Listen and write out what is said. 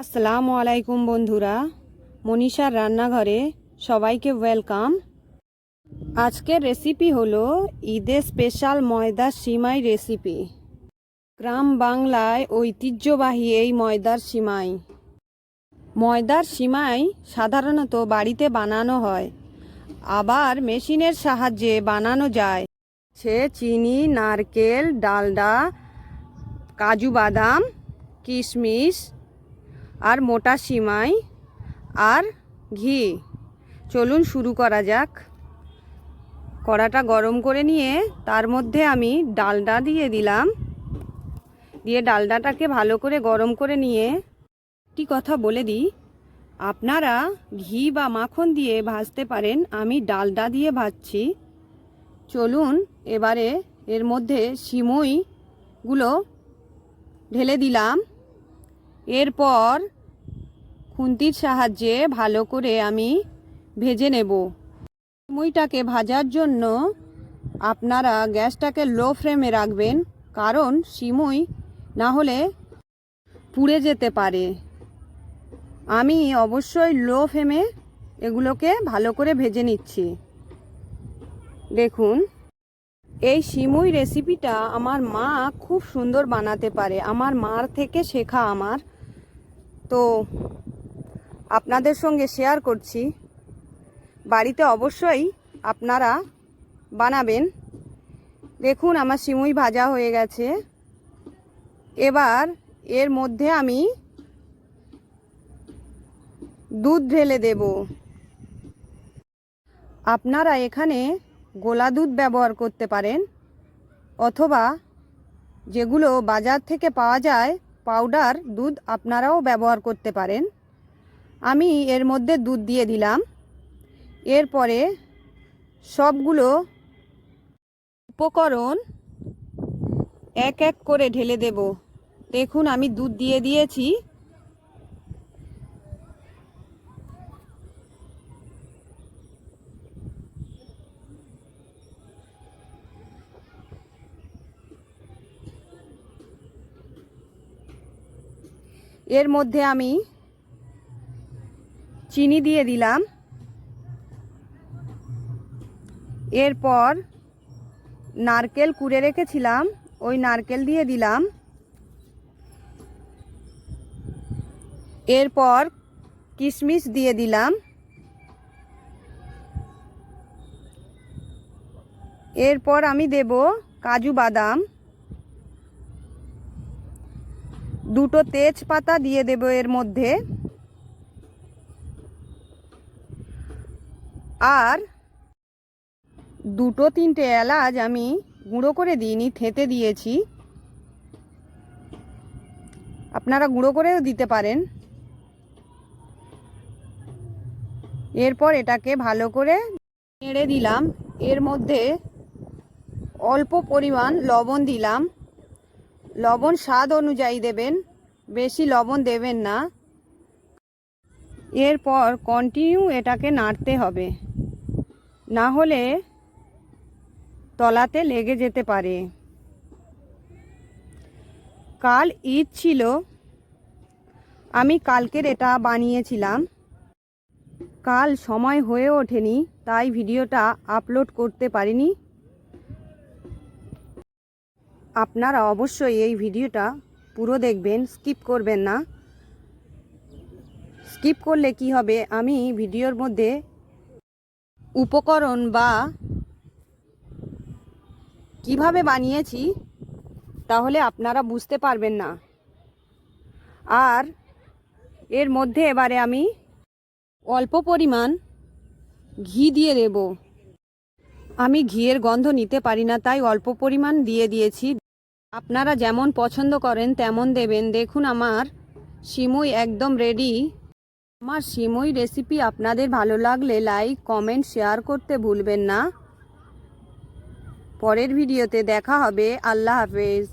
আসসালামু আলাইকুম বন্ধুরা, মনীষার রান্নাঘরে সবাইকে ওয়েলকাম। আজকের রেসিপি হলো ঈদের স্পেশাল ময়দার সিমাই রেসিপি। গ্রাম বাংলায় ঐতিহ্যবাহী এই ময়দার সিমাই সাধারণত বাড়িতে বানানো হয়, আবার মেশিনের সাহায্যে বানানো যায়। সে চিনি, নারকেল, ডালডা, কাজু বাদাম, কিশমিশ আর মোটা সিমাই আর ঘি। চলুন শুরু করা যাক। কড়াটা গরম করে নিয়ে তার মধ্যে আমি ডালডা দিয়ে দিলাম। দিয়ে ডালডাটাকে ভালো করে গরম করে নিয়ে একটি কথা বলে দিই, আপনারা ঘি বা মাখন দিয়ে ভাজতে পারেন, আমি ডালডা দিয়ে ভাজছি। চলুন এবারে এর মধ্যে সিমইগুলো ঢেলে দিলাম। এরপর খুন্তির সাহায্যে ভালো করে আমি ভেজে নেব। সিমইটাকে ভাজার জন্য আপনারা গ্যাসটাকে লো ফ্লেমে রাখবেন, কারণ সিমই না হলে পুড়ে যেতে পারে। আমি অবশ্যই লো ফ্লেমে এগুলোকে ভালো করে ভেজে নিচ্ছি। দেখুন, এই সিমই রেসিপিটা আমার মা খুব সুন্দর বানাতে পারে, আমার মার থেকে শেখা আমার। তো আপনাদের সঙ্গে শেয়ার করছি, বাড়িতে অবশ্যই আপনারা বানাবেন। দেখুন, আমার সিমই ভাজা হয়ে গেছে। এবার এর মধ্যে আমি দুধ ঢেলে দেব। আপনারা এখানে গোলা দুধ ব্যবহার করতে পারেন, অথবা যেগুলো বাজার থেকে পাওয়া যায় পাউডার দুধ আপনারাও ব্যবহার করতে পারেন। আমি এর মধ্যে দুধ দিয়ে দিলাম। এরপরে সবগুলো উপকরণ এক এক করে ঢেলে দেব। দেখুন, আমি দুধ দিয়ে দিয়েছি। এর মধ্যে আমি চিনি দিয়ে দিলাম। এরপর নারকেল কুড়ে রেখেছিলাম, ওই নারকেল দিয়ে দিলাম। এরপর কিশমিশ দিয়ে দিলাম। এরপর আমি দেব কাজু বাদাম, দুটো তেজপাতা দিয়ে দেব এর মধ্যে, আর দুটো তিনটে এলাচ আমি গুঁড়ো করে দিইনি, থেঁতে দিয়েছি। আপনারা গুঁড়ো করেও দিতে পারেন। এরপর এটাকে ভালো করে নেড়ে দিলাম। এর মধ্যে অল্প পরিমাণ লবণ দিলাম। লবণ স্বাদ অনুযায়ী দেবেন, বেশি লবণ দেবেন না। এরপর কন্টিনিউ এটাকে নাড়তে হবে, না হলে তলাতে লেগে যেতে পারে। কাল ঈদ ছিল, আমি কালকের এটা বানিয়েছিলাম। কাল সময় হয়ে ওঠেনি, তাই ভিডিওটা আপলোড করতে পারিনি। আপনারা অবশ্যই এই ভিডিওটা পুরো দেখবেন, স্কিপ করবেন না। স্কিপ করলে কি হবে, আমি ভিডিওর মধ্যে উপকরণ বা কিভাবে বানিয়েছি তাহলে আপনারা বুঝতে পারবেন না। আর এর মধ্যে এবারে আমি অল্প পরিমাণ ঘি দিয়ে দেব। আমি ঘিয়ের গন্ধ নিতে পারি না, তাই অল্প পরিমাণ দিয়ে দিয়েছি। আপনারা যেমন পছন্দ করেন তেমন দেবেন। দেখুন, আমার সিমই একদম রেডি। আমার সিমই রেসিপি আপনাদের ভালো লাগলে লাইক, কমেন্ট, শেয়ার করতে ভুলবেন না। পরের ভিডিওতে দেখা হবে। আল্লাহ হাফেজ।